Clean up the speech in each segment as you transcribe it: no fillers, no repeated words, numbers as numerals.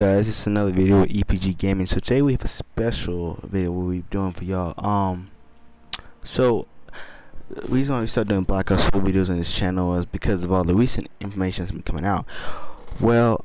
Guys, it's another video with EPG Gaming. So today we have a special video we're doing for y'all. So the reason why we started doing Black Ops 4 videos on this channel is because of all the recent information that's been coming out. Well,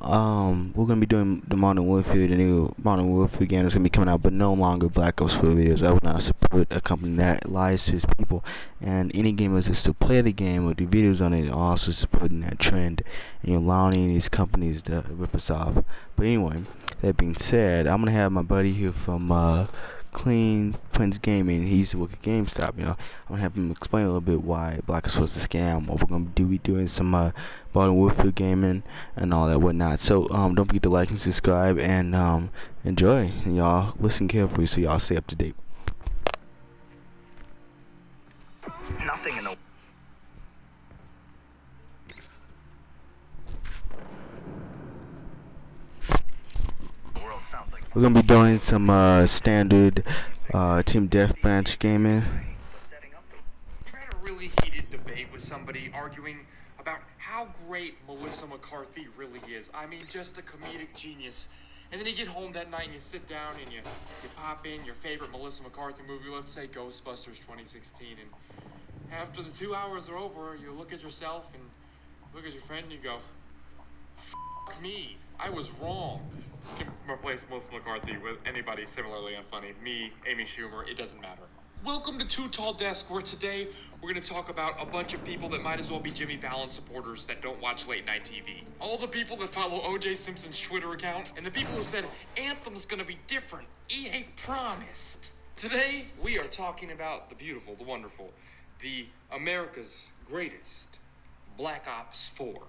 we're gonna be doing the Modern Warfare, the new Modern Warfare game that's gonna be coming out, but no longer Black Ops 4 videos. I would not support a company that lies to its people, and any gamers that still play the game or do videos on it are also supporting that trend, and you're allowing these companies to rip us off. But anyway, that being said, I'm gonna have my buddy here from Clean Prince Gaming. He used to work at GameStop. I'm gonna have him explain a little bit why Black Ops was a scam. What we're gonna be doing some Modern Warfare gaming and all that whatnot. So don't forget to like and subscribe and enjoy. And y'all listen carefully so y'all stay up to date. Nothing in the world sounds like We're gonna be doing some standard team deathmatch gaming. setting up the You had a really heated debate with somebody arguing about how great Melissa McCarthy really is. I mean, just a comedic genius. And then you get home that night and you sit down and you pop in your favorite Melissa McCarthy movie, let's say Ghostbusters 2016. And after the 2 hours are over, you look at yourself and look at your friend and you go, "F me, I was wrong." You can replace Melissa McCarthy with anybody similarly unfunny. Me, Amy Schumer, it doesn't matter. Welcome to Too Tall Desk, where today we're going to talk about a bunch of people that might as well be Jimmy Fallon supporters that don't watch late night TV. All the people that follow O.J. Simpson's Twitter account, and the people who said Anthem's going to be different. EA promised. Today we are talking about the beautiful, the wonderful, the America's greatest, Black Ops 4.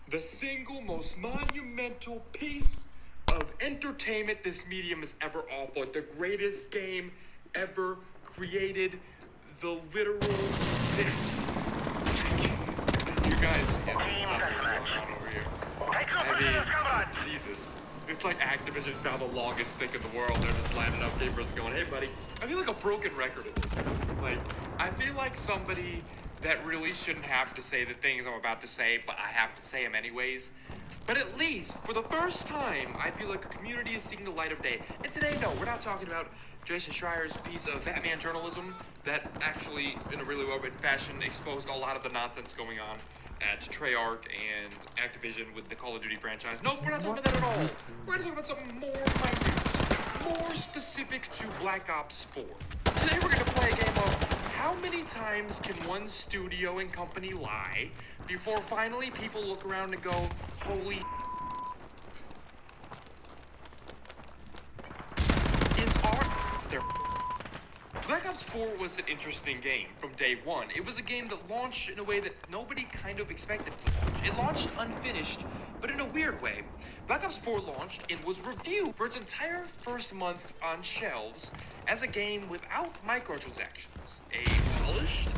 The single most monumental piece of entertainment this medium has ever offered. The greatest game ever created. The literal... You guys can't stop what's going on over here. I mean, Jesus. It's like Activision found the longest stick in the world. They're just lining up papers going, "Hey, buddy." I feel like a broken record at this point. Like, I feel like somebody that really shouldn't have to say the things I'm about to say, but I have to say them anyways. But at least, for the first time, I feel like a community is seeing the light of day. And today, no, we're not talking about Jason Schreier's piece of Batman journalism that actually, in a really well-written fashion, exposed a lot of the nonsense going on at Treyarch and Activision with the Call of Duty franchise. Nope, we're not talking about that at all. We're talking about something more minute, more specific to Black Ops 4. Today we're going to play a game of how many times can one studio and company lie before finally people look around and go, "Holy it's their." Black Ops 4 was an interesting game from day one. It was a game that launched in a way that nobody kind of expected it to launch. It launched unfinished, but in a weird way. Black Ops 4 launched and was reviewed for its entire first month on shelves as a game without microtransactions. A polished,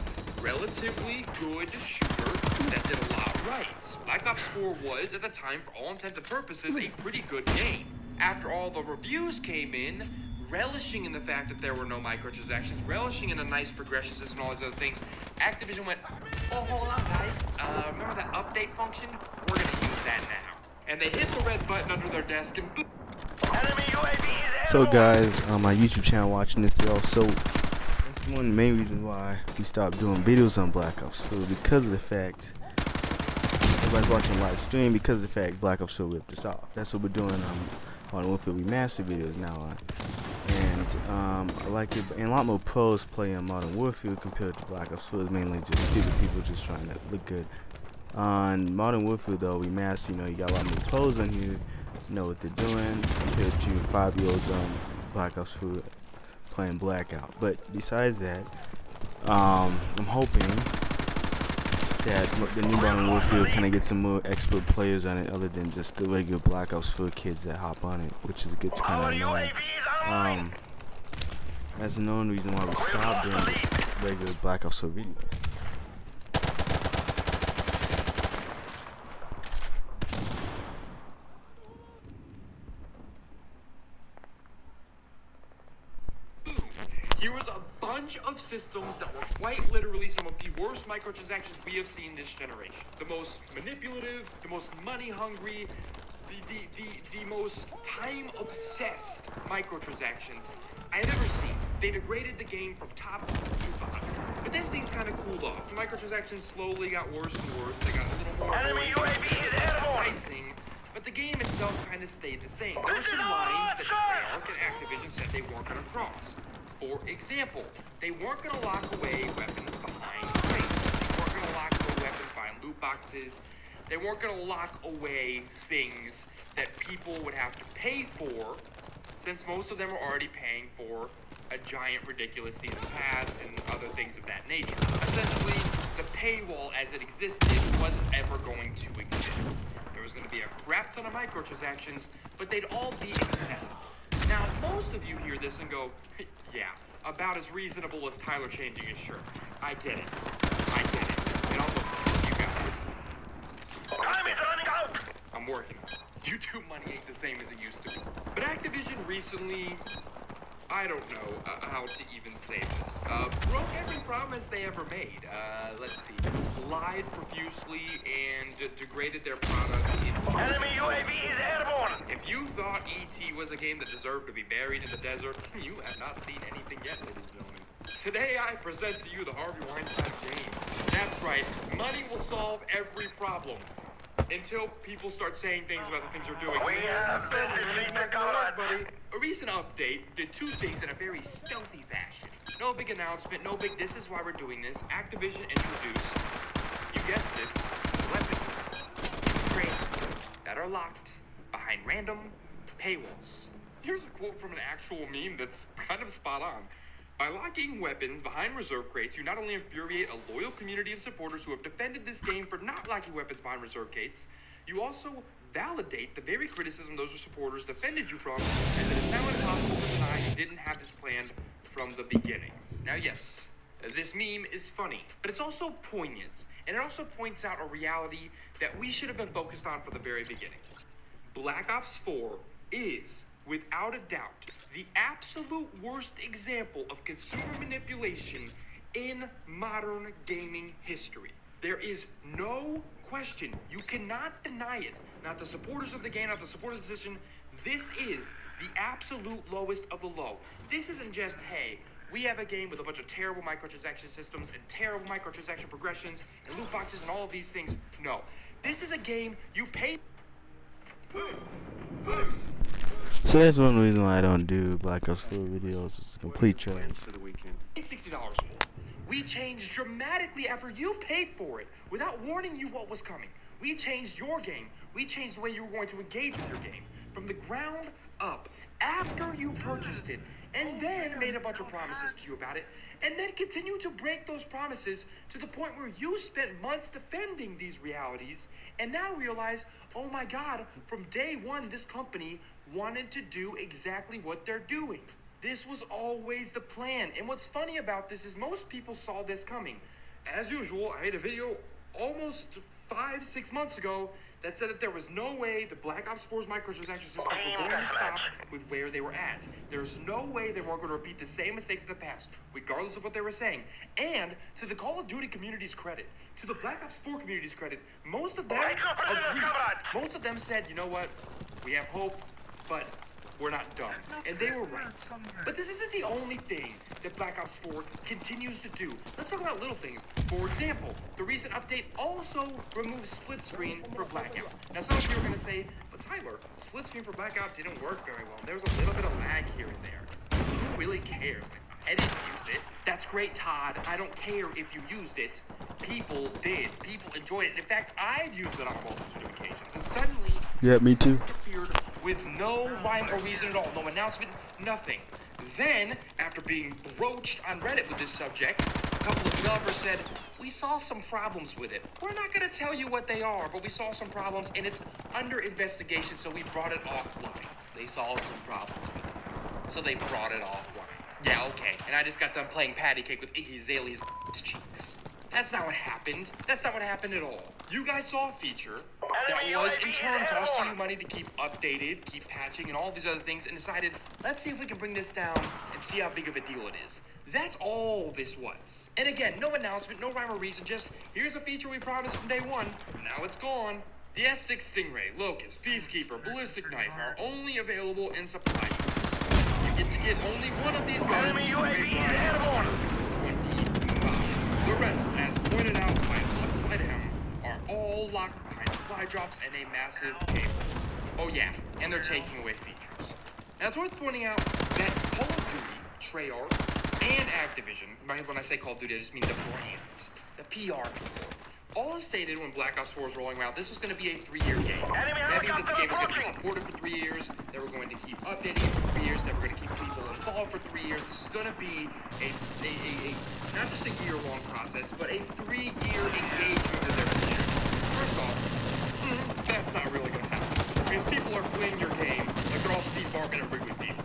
relatively good shooter that did a lot right. Black Ops 4 was, at the time, for all intents and purposes, a pretty good game. After all the reviews came in, relishing in the fact that there were no microtransactions, relishing in a nice progression system and all these other things, Activision went, "Oh, hold on, guys. Remember that update function? We're going to use that now." And they hit the red button under their desk and boom. enemy UAV is So guys, on my YouTube channel watching this video, so that's one of the main reasons why we stopped doing videos on Black Ops 4, because of the fact everybody's watching live stream, because of the fact Black Ops 4 ripped us off. That's what we're doing on Woefully Remastered videos now on. And I like it, and a lot more pros play on Modern Warfare compared to Black Ops 4. It's mainly just stupid people just trying to look good. On Modern Warfare though, Remastered, you got a lot more pros on here, know what they're doing, compared to 5-year-olds on Black Ops 4 playing Blackout. But besides that, I'm hoping that the new Modern Warfare kind of get some more expert players on it, other than just the regular Black Ops 4 kids that hop on it, which gets kind of annoying. That's the known reason why we stopped doing the regular Black Ops 4 videos. Here was a bunch of systems that were quite literally some of the worst microtransactions we have seen this generation. The most manipulative, the most money hungry, the most time-obsessed microtransactions I have ever seen. They degraded the game from top to bottom. But then things kind of cooled off. Microtransactions slowly got worse and worse. They got a little more Enemy UAV is airborne. pricing, but the game itself kind of stayed the same. There were some lines that Treyarch and Activision said they weren't going to cross. For example, they weren't going to lock away weapons behind crates. They weren't going to lock away weapons behind loot boxes. They weren't going to lock away things that people would have to pay for, since most of them are already paying for a giant, ridiculous season pass and other things of that nature. Essentially, the paywall as it existed wasn't ever going to exist. There was going to be a crap ton of microtransactions, but they'd all be accessible. Now, most of you hear this and go, yeah, about as reasonable as Tyler changing his shirt. I get it. I get it. And also, you guys. Time is running out. I'm working. YouTube money ain't the same as it used to be. But Activision recently, I don't know how to even say this, broke every promise they ever made. Let's see, lied profusely and degraded their product. Enemy UAV is airborne. If you thought E.T. was a game that deserved to be buried in the desert, you have not seen anything yet, ladies and gentlemen. Today I present to you the Harvey Weinstein game. That's right, money will solve every problem. Until people start saying things about the things they're doing. We have been defeated, comrade. A recent update did two things in a very stealthy fashion. No big announcement, no big this is why we're doing this. Activision introduced, you guessed it, weapons, crates that are locked behind random paywalls. Here's a quote from an actual meme that's kind of spot on. By locking weapons behind reserve crates, you not only infuriate a loyal community of supporters who have defended this game for not locking weapons behind reserve crates, you also validate the very criticism those supporters defended you from, and that it's now impossible to deny you didn't have this planned from the beginning. Now yes, this meme is funny, but it's also poignant, and it also points out a reality that we should have been focused on from the very beginning. Black Ops 4 is, without a doubt, the absolute worst example of consumer manipulation in modern gaming history. There is no question. You cannot deny it. Not the supporters of the game, not the supporters of the decision. This is the absolute lowest of the low. This isn't just, hey, we have a game with a bunch of terrible microtransaction systems and terrible microtransaction progressions and loot boxes and all of these things. No. This is a game you pay... So that's one reason why I don't do Black Ops 4 videos. It's complete trash. For the weekend. It's $60 more. We changed dramatically after you paid for it without warning you what was coming. We changed your game. We changed the way you were going to engage with your game from the ground up after you purchased it, and then made a bunch of promises to you about it, and then continued to break those promises to the point where you spent months defending these realities, and now realize, oh my God, from day one, this company wanted to do exactly what they're doing. This was always the plan. And what's funny about this is most people saw this coming. As usual, I made a video almost 5-6 months ago that said that there was no way the Black Ops 4's microtransaction systems were going to stop with where they were at. There's no way they weren't going to repeat the same mistakes of the past, regardless of what they were saying. And to the Call of Duty community's credit, to the Black Ops 4 community's credit, most of them agreed. Most of them said, you know what, we have hope, but we're not done. And they were right. But this isn't the only thing that Black Ops 4 continues to do. Let's talk about little things. For example, the recent update also removes split screen for Blackout. Now some of you are going to say, but Tyler, split screen for Blackout didn't work very well. There was a little bit of lag here and there. Who really cares? I didn't use it. That's great, Todd. I don't care if you used it. People did. People enjoyed it. In fact, I've used it on multitude of occasions. And suddenly, Yeah, me too. appeared with no rhyme or reason at all. No announcement, nothing. Then, after being broached on Reddit with this subject, a couple of developers said, we saw some problems with it. We're not going to tell you what they are, but we saw some problems, and it's under investigation, so we brought it offline. They saw some problems with it, so they brought it offline. Yeah, okay. And I just got done playing patty cake with Iggy Azalea's cheeks. That's not what happened. That's not what happened at all. You guys saw a feature that was in turn costing you money to keep updated, keep patching, and all these other things, and decided, let's see if we can bring this down and see how big of a deal it is. That's all this was. And again, no announcement, no rhyme or reason, just here's a feature we promised from day one. Now it's gone. The S6 Stingray, Locust, Peacekeeper, Ballistic Knife are only available in supply shops. You get to get only one of these guns Enemy for a UAV is price airborne. of $25. The rest, as pointed out by Slide M, are all locked behind supply drops and a massive cable. Oh yeah, and they're taking away features. Now it's worth pointing out that Call of Duty, Treyarch, and Activision, when I say Call of Duty, I just mean the brand, the PR people, all have stated when Black Ops 4 was rolling around, this was going to be a 3-year game. That means that the game was going to be supported for 3 years, they were going to keep updating it for 3 years, they were going to keep people involved for 3 years. This is going to be a not just a year-long process, but a 3-year engagement with their community. First off, that's not really going to happen. Because people are fleeing your game like they're all Steve Bartman and Wrigley Field.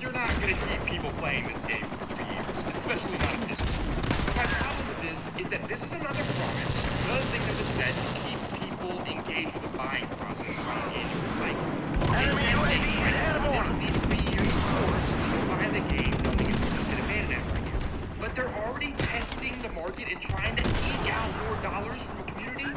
You're not going to keep people playing this game for 3 years, especially not at this point. But my problem with this is that this is another promise, another thing that was said to keep people engaged with the buying process on an annual cycle. Enemy UAV is airborne. This will be 3 years before, so you'll buy the game knowing it's just going to abandon after a year. But they're already testing the market and trying to eke out more dollars from a community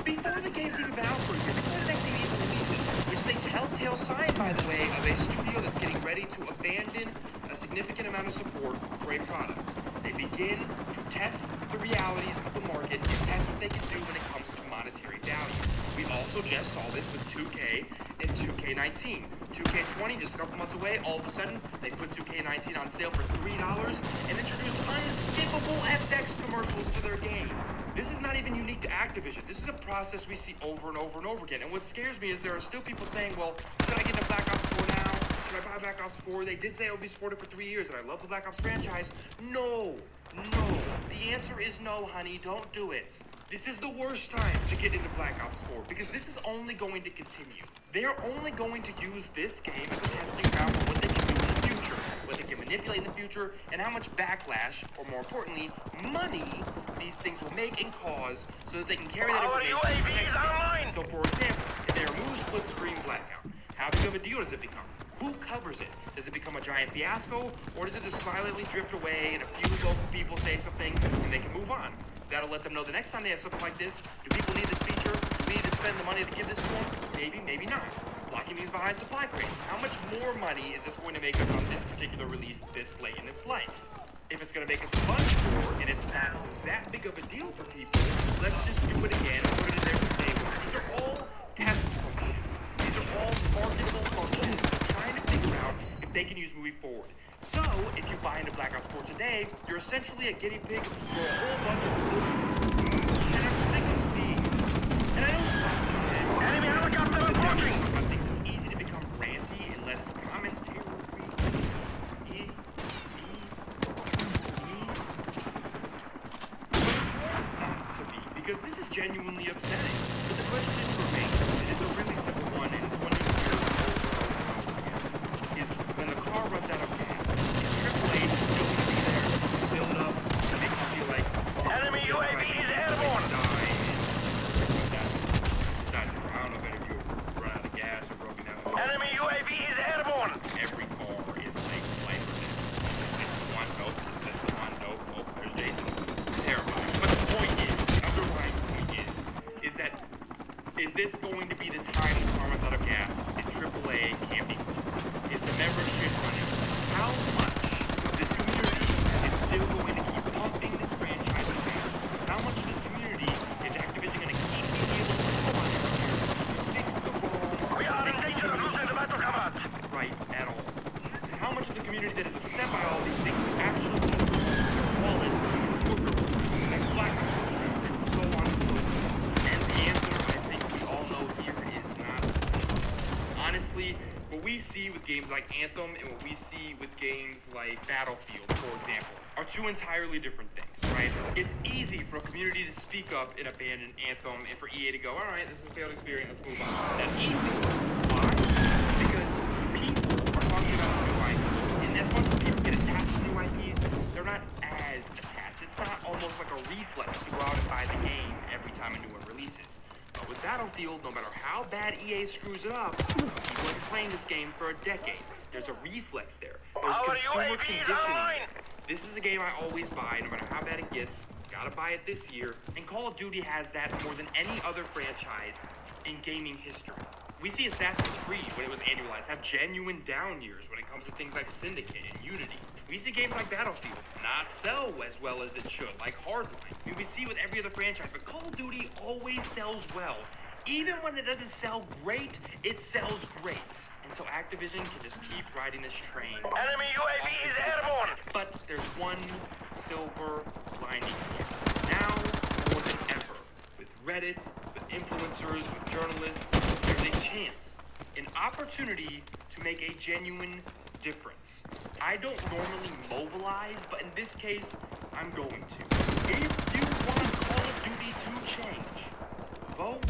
before the game's even been out for a year, before the next game even releases, which is a telltale sign, by the way, of a studio that's getting ready to abandon a significant amount of support for a product. They begin to test the realities of the market and test what they can do when it comes to monetary value. We also just saw this with 2K and 2K19. 2K20 just a couple months away, all of a sudden, they put 2K19 on sale for $3 and introduced unskippable FX commercials to their game. This is not even unique to Activision. This is a process we see over and over and over again. And what scares me is there are still people saying, well, should I get into Black Ops 4 now? Should I buy Black Ops 4? They did say it would be supported for 3 years, and I love the Black Ops franchise. No. The answer is no, honey. Don't do it. This is the worst time to get into Black Ops 4, because this is only going to continue. They're only going to use this game as a testing ground for what they can do in the future, what they can manipulate in the future, and how much backlash, or more importantly, money, these things will make and cause so that they can carry that Our information to the UAV next is game. online. So, for example, if they remove split screen blackout, how big of a deal does it become? Who covers it? Does it become a giant fiasco, or does it just silently drift away and a few local people say something and they can move on? That'll let them know the next time they have something like this, do people need this feature? Do we need to spend the money to give this to them? Maybe, maybe not. Locking these behind supply crates. How much more money is this going to make us on this particular release this late in its life? If it's going to make us a bunch more, and it's not that big of a deal for people, let's just do it again and put it in there for day one. These are all test functions. These are all marketable functions they're trying to figure out if they can use moving forward. So, if you buy into Black Ops 4 today, you're essentially a guinea pig for a whole bunch of people. And I'm sick of seeing this. And I know sometimes Enemy helicopter sit down and approaching. talk about things, it's easy to become ranty and less commentary. Not to be, because this is genuinely upsetting. But the question remains, and it's a really simple one, and it's one you hear over and over again, is when the car runs out of gas, is AAA still going to be there to build up, to make you feel like Enemy UAV is airborne. die, and that's besides the I don't know if any of you have run out of gas or broken down. Enemy UAV is airborne. Every car is like life or death. That's the one, nope. That's the one, nope. Oh, there's Jason. Terrifying. But the point is, the underlying point is that, is this going to be the time the car runs out of gas and AAA can't be cool? Is the membership running? How much of this community is still going to keep pumping this franchise with fans? How much of this community is Activision going to keep being able to come on every year, fix the wrongs, We are in danger of losing the battle command. right at all? And how much of the community that is upset by all these things is actually wallet, and Black Ops, and so on and so forth? And the answer, I think we all know here, is not. Honestly, what we see with games like Anthem and what we see with games like Battlefield, for example, are two entirely different things, right? It's easy for a community to speak up and abandon Anthem and for EA to go, all right, this is a failed experience, let's move on. That's easy. Why? Because people are talking about new IP, and as much as people get attached to new IPs, they're not as attached. It's not almost like a reflex to go out and buy the game every time a new one releases. But with Battlefield, no matter how bad EA screws it up, people have been playing this game for a decade. There's a reflex there. There's Our consumer UAV is conditioning online. there. This is a game I always buy, no matter how bad it gets. Gotta buy it this year. And Call of Duty has that more than any other franchise in gaming history. We see Assassin's Creed, when it was annualized, have genuine down years when it comes to things like Syndicate and Unity. We see games like Battlefield not sell as well as it should, like Hardline. We see with every other franchise, but Call of Duty always sells well. Even when it doesn't sell great, it sells great. And so Activision can just keep riding this train. Enemy UAV off is into the airborne. sunset. But there's one silver lining here. Now, more than ever, with Reddit, with influencers, with journalists, there's a chance, an opportunity to make a genuine difference. I don't normally mobilize, but in this case, I'm going to. If you want Call of Duty to change, vote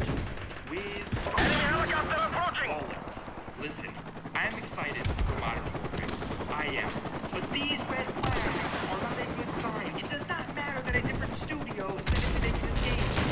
with Enemy helicopter approaching. wallets. Listen, I am excited for Modern Warfare. I am. But these red flags are not a good sign. It does not matter that a different studio is making this game.